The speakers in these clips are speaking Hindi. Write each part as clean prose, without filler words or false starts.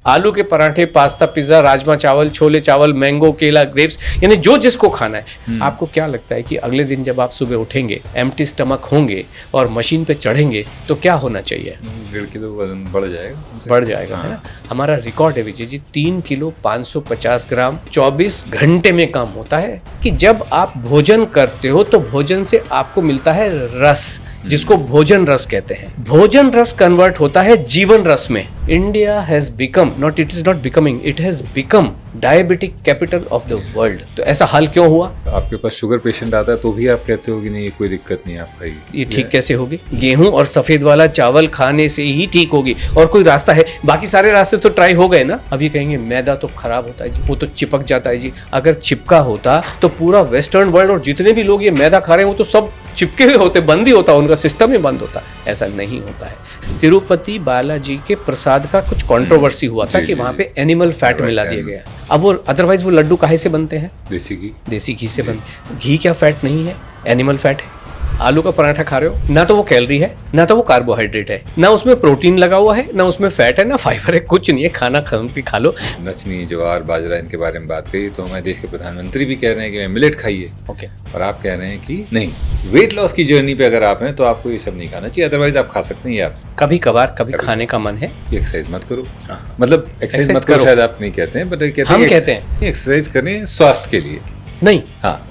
आलू के पराठे, पास्ता, पिज्जा, राजमा चावल, छोले चावल, मैंगो, केला, ग्रेप्स, यानी जो जिसको खाना है। आपको क्या लगता है कि अगले दिन जब आप सुबह उठेंगे, एम्प्टी स्टमक होंगे और मशीन पे चढ़ेंगे तो क्या होना चाहिए? 1.5 किलो वजन बढ़ जाएगा, है ना। हमारा रिकॉर्ड है विजय जी, 3 किलो 550 ग्राम 24 घंटे में काम होता है। कि जब आप भोजन करते हो तो भोजन से आपको मिलता है रस, जिसको भोजन रस कहते हैं। भोजन रस कन्वर्ट होता है जीवन रस में। India has become, not it is not becoming, it has become diabetic capital of the world. तो ऐसा हाल क्यों हुआ? आपके पास शुगर पेशेंट आता है तो भी आप कहते हो कि नहीं, ये कोई दिक्कत नहीं है, आप खाइए। ये ठीक कैसे होगी? गेहूं और सफेद वाला चावल खाने से ही ठीक होगी, और कोई रास्ता है? बाकी सारे रास्ते तो ट्राई हो गए ना। अभी कहेंगे मैदा तो खराब होता है जी, वो तो चिपक जाता है जी। अगर चिपका होता तो पूरा वेस्टर्न वर्ल्ड और जितने भी लोग ये मैदा खा रहे हैं वो तो सब चिपके हुए होते, बंद ही होता, उनका सिस्टम ही बंद होता। ऐसा नहीं होता है। तिरुपति बालाजी के प्रसाद का कुछ कंट्रोवर्सी हुआ था कि वहां पे एनिमल फैट मिला दिया गया। अब वो अदरवाइज वो लड्डू काहे से बनते हैं? देसी घी से बनते। घी क्या फैट नहीं है, एनिमल फैट है। आलू का पराठा खा रहे हो, ना तो वो कैलोरी है, ना तो वो कार्बोहाइड्रेट है, ना उसमें प्रोटीन लगा हुआ है, ना उसमें फैट है, ना फाइबर है, कुछ नहीं है। खाना खा लो। नचनी, ज्वार, बाजरा, इनके बारे में बात कही तो हमारे देश के प्रधानमंत्री भी कह रहे हैं कि मिलेट खाइए। ओके। और आप कह रहे हैं कि नहीं, वेट लॉस की जर्नी पे अगर आप हैं तो आपको ये सब नहीं खाना चाहिए, अदरवाइज आप खा सकते हैं। आप कभी कभार कभी खाने का मन है, एक्सरसाइज मत करो। मतलब एक्सरसाइज मत करो शायद आप नहीं कहते हैं, बट हम कहते हैं एक्सरसाइज करें स्वास्थ्य के लिए। नहीं, हाँ,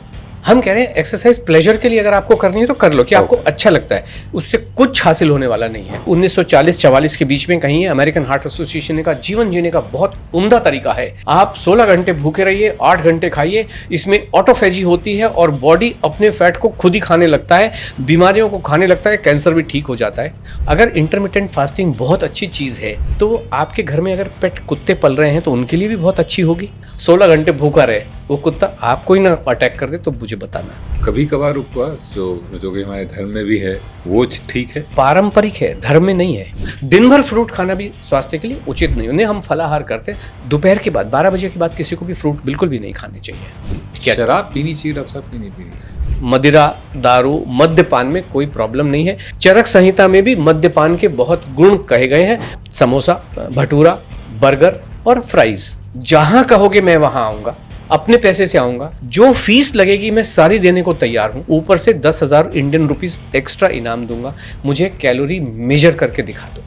हम कह रहे हैं एक्सरसाइज प्लेजर के लिए अगर आपको करनी है तो कर लो, कि आपको अच्छा लगता है। उससे कुछ हासिल होने वाला नहीं है। 1940-44 के बीच में कहीं है, अमेरिकन हार्ट एसोसिएशन ने कहा जीवन जीने का बहुत उम्दा तरीका है, आप 16 घंटे भूखे रहिए, 8 घंटे खाइए। इसमें ऑटोफेजी होती है और बॉडी अपने फैट को खुद ही खाने लगता है, बीमारियों को खाने लगता है, कैंसर भी ठीक हो जाता है। अगर इंटरमिटेंट फास्टिंग बहुत अच्छी चीज है तो आपके घर में अगर पेट कुत्ते पल रहे हैं तो उनके लिए भी बहुत अच्छी होगी। 16 घंटे भूखा रहे, वो कुत्ता आपको ही ना अटैक कर दे तो मुझे बताना। कभी कभार उपवास जो कि हमारे धर्म में भी है वो ठीक है, पारंपरिक है, धर्म में नहीं है। दिन भर फ्रूट खाना भी स्वास्थ्य के लिए उचित नहीं। उन्हें हम फलाहार करते हैं, दोपहर के बाद 12 बजे के बाद किसी को भी फ्रूट बिल्कुल भी नहीं खाने चाहिए। क्या शराब पीनी चाहिए डॉक्टर साहब? नहीं पीनी चाहिए। मदिरा, दारू, मद्यपान में कोई प्रॉब्लम नहीं है। चरक संहिता में भी मद्यपान के बहुत गुण कहे गए हैं। समोसा, भटूरा, बर्गर और फ्राइज, जहां कहोगे मैं वहां आऊंगा, अपने पैसे से आऊंगा। जो फीस लगेगी मैं सारी देने को तैयार हूं, ऊपर से 10,000 इंडियन रुपीस एक्स्ट्रा इनाम दूंगा। मुझे कैलोरी मेजर करके दिखा दो।